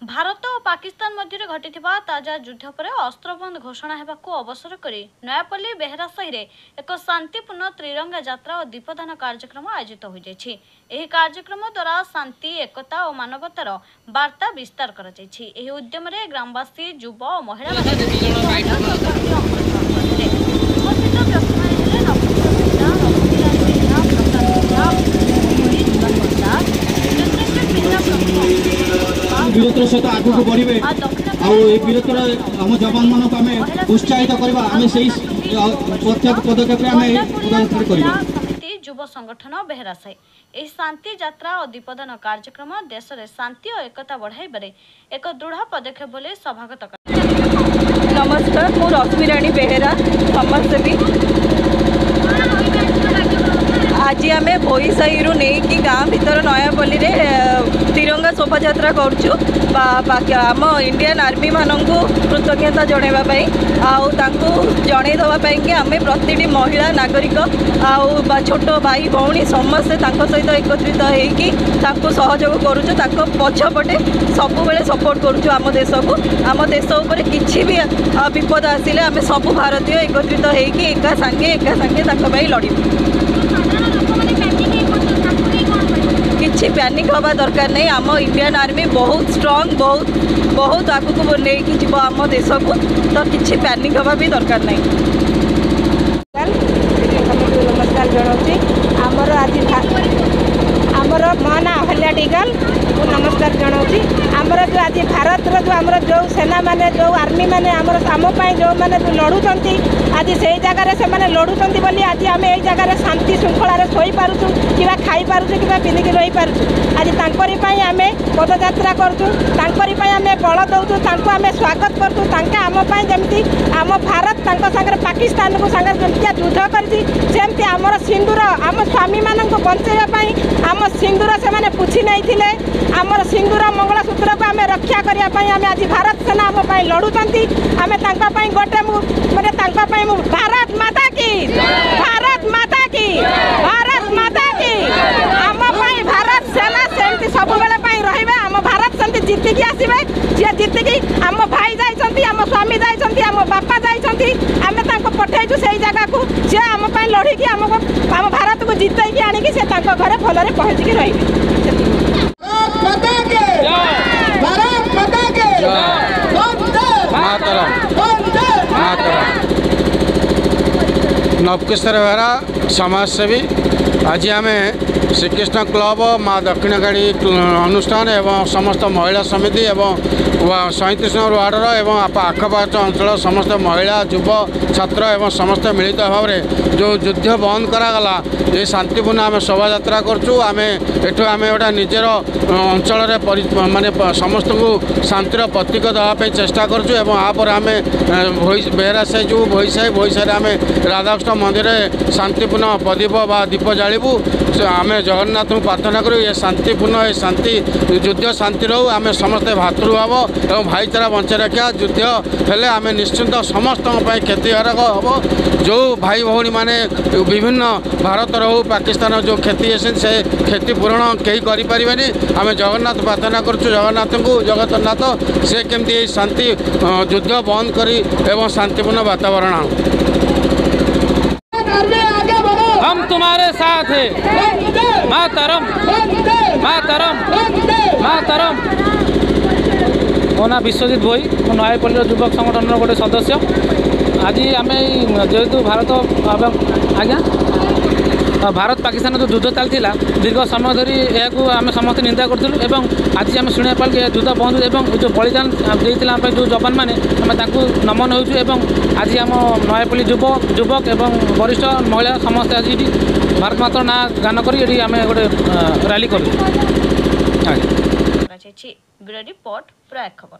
भारत और पाकिस्तान मध्य घटिथिबा ताजा युद्ध पर अस्त्रबंद घोषणा हेबाकु अवसर करी नयापल्ली बेहरा साहि रे एक शांतिपूर्ण त्रिरंगा यात्रा और दीपदान कार्यक्रम आयोजित हो जायछि। एही कार्यक्रम द्वारा शांति एकता और मानवतार वार्ता विस्तार करा जायछि। एही उद्यम रे ग्रामवासी युवा और महिला वीरत्व सहित आगू बढ़े वीरत्वर आम जवान मानक आम उत्साहित करवा प्रत्येक पदक्षेप युव संगठन बेहरा साहि एही शांति यात्रा और दीपदान कार्यक्रम देश में शांति और एकता बढ़ाइबारे एक दृढ़ पदक्षेप बोले सभागत। नमस्कार, मु रश्मि राणी बेहरा समाजसेवी। आज आम भोई साही रु नहीं गाँ भीतर नयापल्ली रे तिरंगा शोभा यात्रा करुचु आम इंडियन आर्मी मानक कृतज्ञता जनवाई जनईदेवाई कि आम प्रति महिला नागरिक छोट भाई भौणी समस्ते सहित एकत्रित होकर सहयोग करुचु पछपटे सबुबले सपोर्ट करुचु आम देश उपर किसी भी विपद आसिले आम सब भारतीय एकत्रित होकर एका सागे लड़ू। किसी पैनिक हवा दरकार नहीं। आम इंडियन आर्मी बहुत स्ट्रांग बहुत आगू को लेकिन जीव आम देश को तो किसी पैनिक हवा भी दरकार नहीं। नमस्कार जनाऊँ आमर आज आमर मो ना अहल्या डिगाल नमस्कार जनाऊँ आमर जो आज भारत जो आमर जो सेना माने जो आर्मी माने आमर आमपाई जो मैंने लड़ुंट आज से जगार से लड़ुंट बोली आज आम यही जगार शांति श्रृंखला शोई पार्चु कि खाई पार्चु कि पिंधिकी रही पार्चु। आज तांकरी आम पदयात्रा करूँ आम बल दौचु आम स्वागत करूँ आमपाई जमी आम भारत सागर पाकिस्तान को सागर जमी युद्ध करमती आमर सिंदूर आम स्वामी मान बचाई आम सिंदूर से पुछि नहीं आमर सिंदूर मंगलसूत्र को आम रक्षा करने आम आज भारत सेना आम लड़ुंट आम गोटे भारत माता की भारत माता की भारत माता की आम भारत सेना सेमती सब बेले रही आम भारत सेमती जीतिकी आसवे जी जीतिकी आम भाई जाइए आम स्वामी जाइए आम बापा जाइए आम पठेचु से जगह को सी आम लड़की आम भारत को जितैकी आणिकी से घरे भलरे पहुँचिकी रही। नवकिशोर बेहरा समाजसेवी। आज आम श्रीकृष्ण क्लब माँ दक्षिणकाड़ी अनुष्ठान एवं समस्त महिला समिति एवं 37 नंबर वार्डर एवं आखपाख अंचल समस्त महिला युव छात्र एवं समस्त मिलित भाव में जो युद्ध बंद करागला ये शांतिपूर्ण आम शोभा यात्रा करूँ। आम एठू आम गोटे निजर अंचल माने समस्त को शांतिर प्रतीक देवाई चेष्टा करूँ। आपर आम बेहरा साही जो भोई साही आम राधाकृष्ण मंदिर शांतिपूर्ण प्रदीप बा दीप जालू आम जगन्नाथ को प्रार्थना करूँ ये शांतिपूर्ण ये शांति युद्ध शांति रहू आम समस्ते भातृभाव और भाईचारा बंचाई रखा। युद्ध हेले आम निश्चिंत समस्त क्षतिकारक हम जो भाई भौणी माने विभिन्न भारत हो पाकिस्तान जो क्षति से क्षति पूरण कहीं करें आम जगन्नाथ प्रार्थना करूँ जगन्नाथ को जगन्नाथ से केमती शांति युद्ध बंद करी एवं शांतिपूर्ण वातावरण। हम तुम्हारे साथ हैं मातरम मातरम मातरम। मो ना विश्वजित भोई नयापल्ली युवक संगठन गोटे सदस्य। आज आम जेहेतु भारत आज्ञा भारत पाकिस्तान जो युद्ध चलता दीर्घ समय धरी यह आम समस्त निंदा करूँ एवं आज आम शुणा पाल कि युद्ध बंद एवं जो बलिदान देते जो जवान मैंने आम नमन हो आज आम नयापल्ली युवक एवं वरिष्ठ महिला समस्त आज भारत माता ना गान करी आम गोटे रैली करूँ। रिपोर्ट प्रयाग खबर।